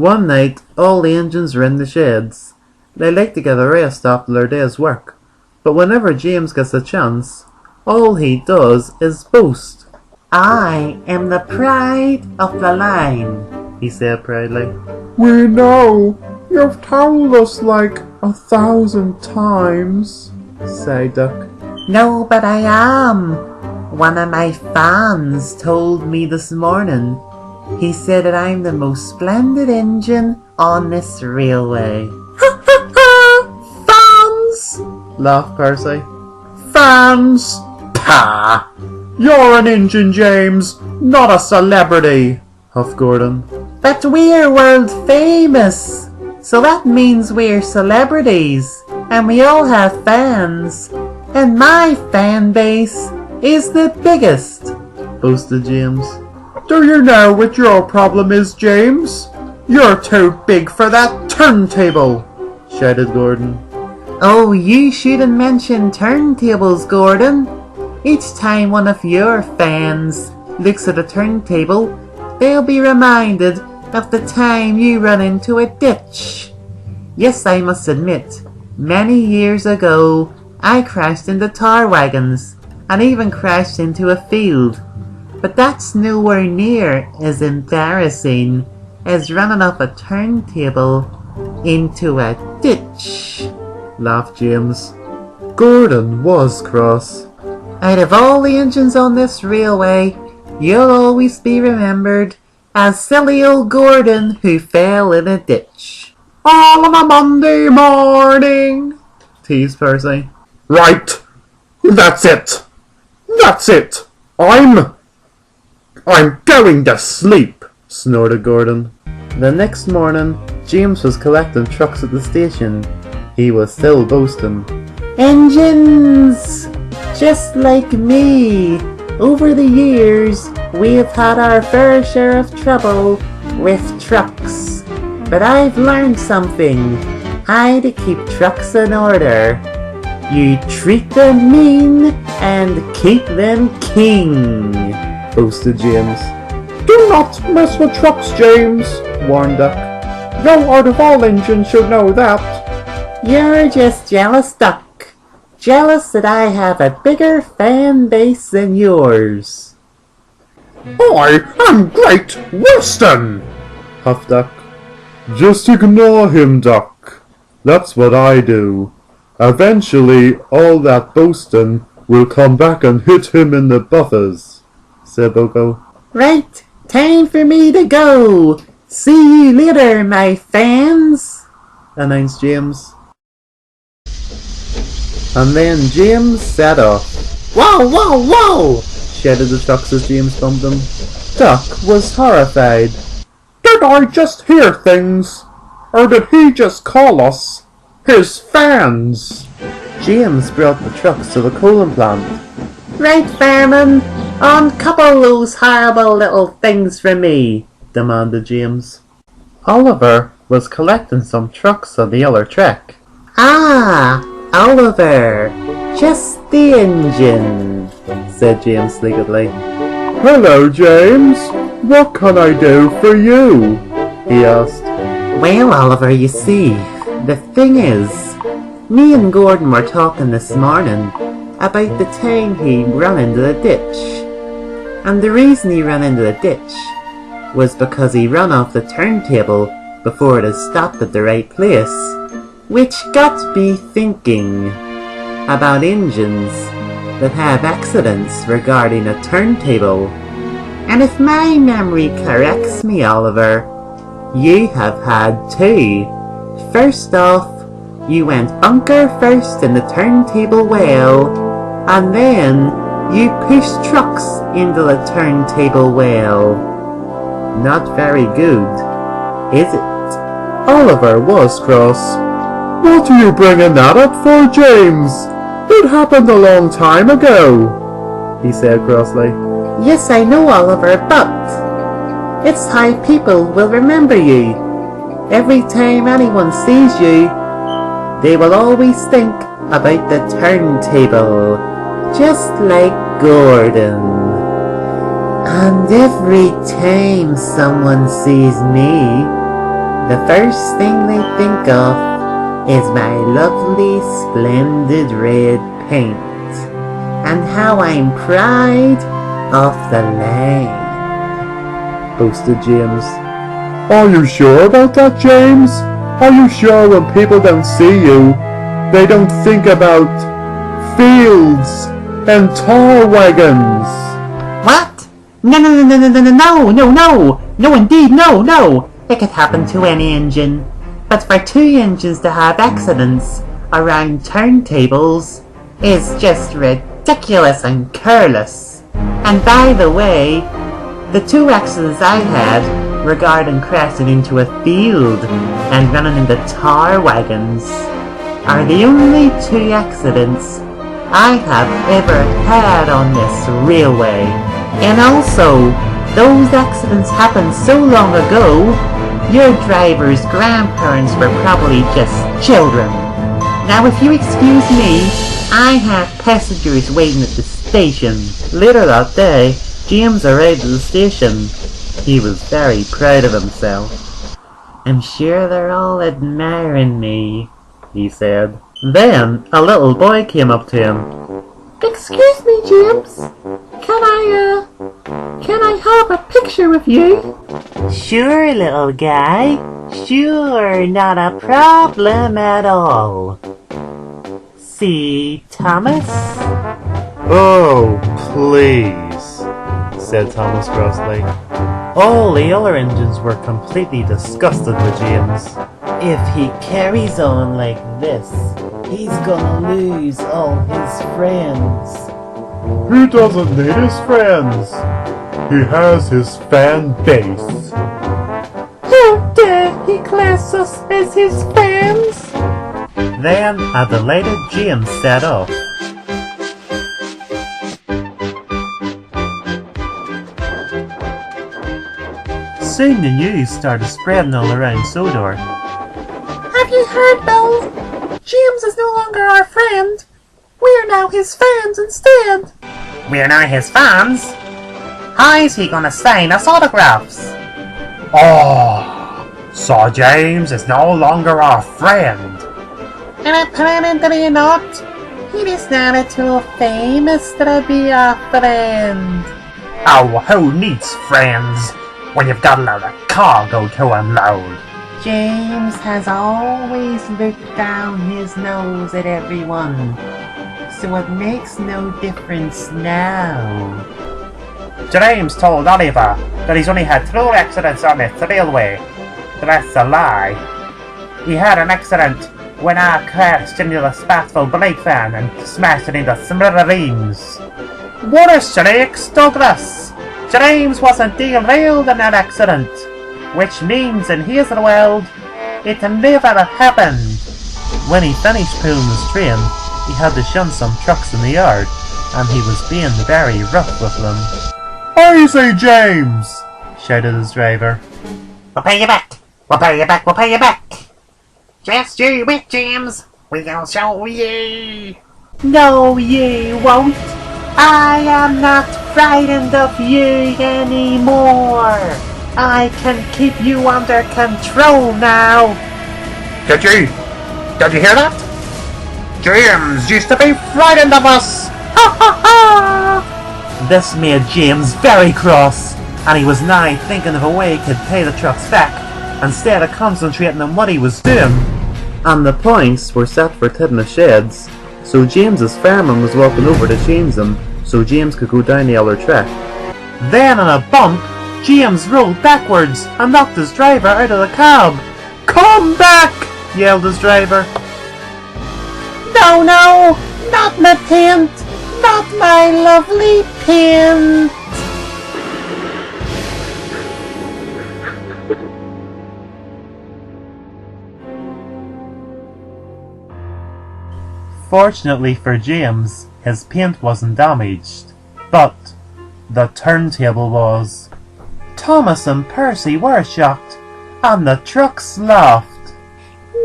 One night, all the engines were in the sheds. They like to get a rest after their day's work, but whenever James gets a chance, all he does is boast. I am the pride of the line, he said proudly. We know. You've told us like 1,000 times, sighed Duck. No, but I am. One of my fans told me this morning. He said that I'm the most splendid engine on this railway. Fans! Laughed Percy. Fans! Pah! You're an engine, James, not a celebrity, huffed Gordon. But we're world famous, so that means we're celebrities, and we all have fans, and my fan base is the biggest, boasted James. Do you know what your problem is, James? You're too big for that turntable, shouted Gordon. Oh, you shouldn't mention turntables, Gordon. Each time one of your fans looks at a turntable, they'll be reminded of the time you ran into a ditch. Yes, I must admit, many years ago, I crashed into tar wagons and even crashed into a field. But that's nowhere near as embarrassing as running off a turntable into a ditch, laughed James. Gordon was cross. Out of all the engines on this railway, you'll always be remembered as silly old Gordon who fell in a ditch. All on a Monday morning, teased Percy. Right, that's it. That's it. I'm going to sleep, snorted Gordon. The next morning, James was collecting trucks at the station. He was still boasting. Engines! Just like me. Over the years, we have had our fair share of trouble with trucks. But I've learned something. How to keep trucks in order. You treat them mean and keep them king, boasted James. Do not mess with trucks, James, warned Duck. No art of all engines should know that. You're just jealous, Duck. Jealous that I have a bigger fan base than yours. I am Great Wilston, huffed Duck. Just ignore him, Duck. That's what I do. Eventually, all that boasting will come back and hit him in the buffers, said Boco. Right, time for me to go. See you later, my fans, announced James. And then James set off. Whoa, whoa, whoa! shouted the trucks as James bumped them. Duck was horrified. Did I just hear things? Or did he just call us his fans? James brought the trucks to the coaling plant. Right, fireman, uncouple those horrible little things from me, demanded James. Oliver was collecting some trucks on the other track. Ah, Oliver, just the engine, said James sleekly. Hello, James. What can I do for you? he asked. Well, Oliver, you see, the thing is, me and Gordon were talking this morning about the time he ran into the ditch. And the reason he ran into the ditch was because he ran off the turntable before it had stopped at the right place, which got me thinking about engines that have accidents regarding a turntable. And if my memory corrects me, Oliver, you have had two. First off, you went bunker first in the turntable well, and then you pushed trucks into the turntable well. Not very good, is it? Oliver was cross. What are you bringing that up for, James? It happened a long time ago, he said crossly. Yes, I know, Oliver, but it's how people will remember you. Every time anyone sees you, they will always think about the turntable, just like Gordon. And every time someone sees me, the first thing they think of is my lovely, splendid red paint, and how I'm pride of the land, boasted James. Are you sure about that, James? Are you sure when people don't see you, they don't think about fields and tar wagons? What? No, indeed, no. It could happen to any engine. But for 2 engines to have accidents around turntables is just ridiculous and careless. And by the way, the 2 accidents I had regarding crashing into a field and running into tar wagons are the only 2 accidents I have ever had on this railway. And also, those accidents happened so long ago, your driver's grandparents were probably just children. Now if you excuse me, I have passengers waiting at the station. Later that day, James arrived at the station. He was very proud of himself. I'm sure they're all admiring me, he said. Then a little boy came up to him. Excuse me, James. Can I have a picture with you? Sure, little guy. Sure, not a problem at all. See, Thomas? Oh, please, said Thomas crossly. All the other engines were completely disgusted with James. If he carries on like this, he's gonna lose all his friends. He doesn't need his friends. He has his fan base. How dare he class us as his fans? Then a delighted James set off. Soon the news started spreading all around Sodor. Have you heard, Bill? James is no longer our friend. We're now his fans instead. We're now his fans? How's he gonna sign us autographs? Oh, so James is no longer our friend. And apparently not. He is not too famous to be our friend. Oh, who needs friends when you've got a lot of cargo to unload? James has always looked down his nose at everyone, so it makes no difference now. James told Oliver that he's only had 2 accidents on this railway. That's a lie. He had an accident when I crashed into the spatful brake van and smashed it into smithereens. What a shakes, Douglas! James wasn't derailed in that accident, which means in his world, it never happened. When he finished pulling his train, he had to shunt some trucks in the yard, and he was being very rough with them. Easy, James! Shouted his driver. We'll pay you back! We'll pay you back! We'll pay you back! Just you wait, James! We'll show ye! No, ye won't! I am not frightened of you anymore! I can keep you under control now! Did you hear that? James used to be frightened of us! Ha ha ha! This made James very cross, and he was now thinking of a way he could pay the trucks back, instead of concentrating on what he was doing. And the points were set for tipping the sheds, so James's fireman was walking over to change them, so James could go down the other track. Then on a bump, James rolled backwards and knocked his driver out of the cab. "Come back!" yelled his driver. No, not my tent! Not my lovely tent! Fortunately for James, his paint wasn't damaged, but the turntable was. Thomas and Percy were shocked, and the trucks laughed.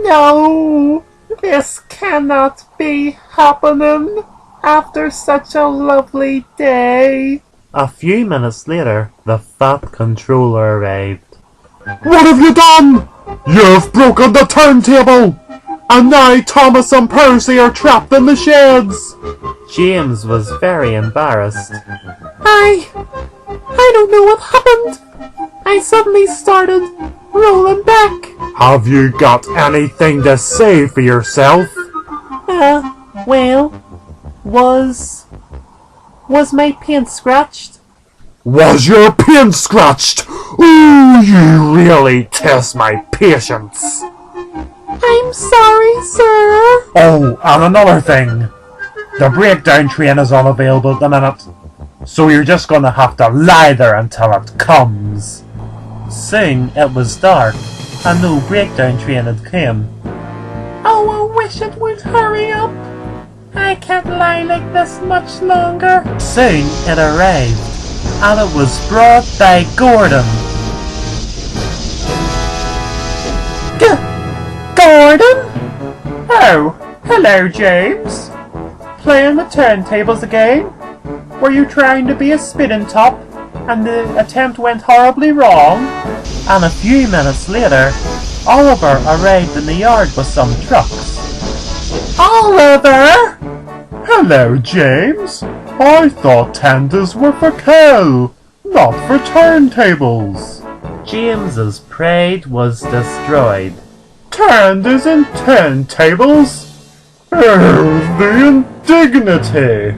No! This cannot be happening after such a lovely day. A few minutes later, the Fat Controller arrived. What have you done? You've broken the turntable! And now Thomas and Percy are trapped in the sheds! James was very embarrassed. I don't know what happened. I suddenly started rolling back. Have you got anything to say for yourself? Well, was my paint scratched? Was your paint scratched? Ooh, you really test my patience. I'm sorry, sir. Oh, and another thing. The breakdown train is unavailable at the minute, so you're just gonna have to lie there until it comes. Soon it was dark, and no breakdown train had come. Oh, I wish it would hurry up. I can't lie like this much longer. Soon it arrived, and it was brought by Gordon. Gordon? Oh, hello, James. Playing the turntables again? Were you trying to be a spinning top, and the attempt went horribly wrong? And a few minutes later, Oliver arrived in the yard with some trucks. Oliver! Hello, James. I thought tenders were for cow, not for turntables. James's pride was destroyed. Tenders and turntables? Oh, the indignity!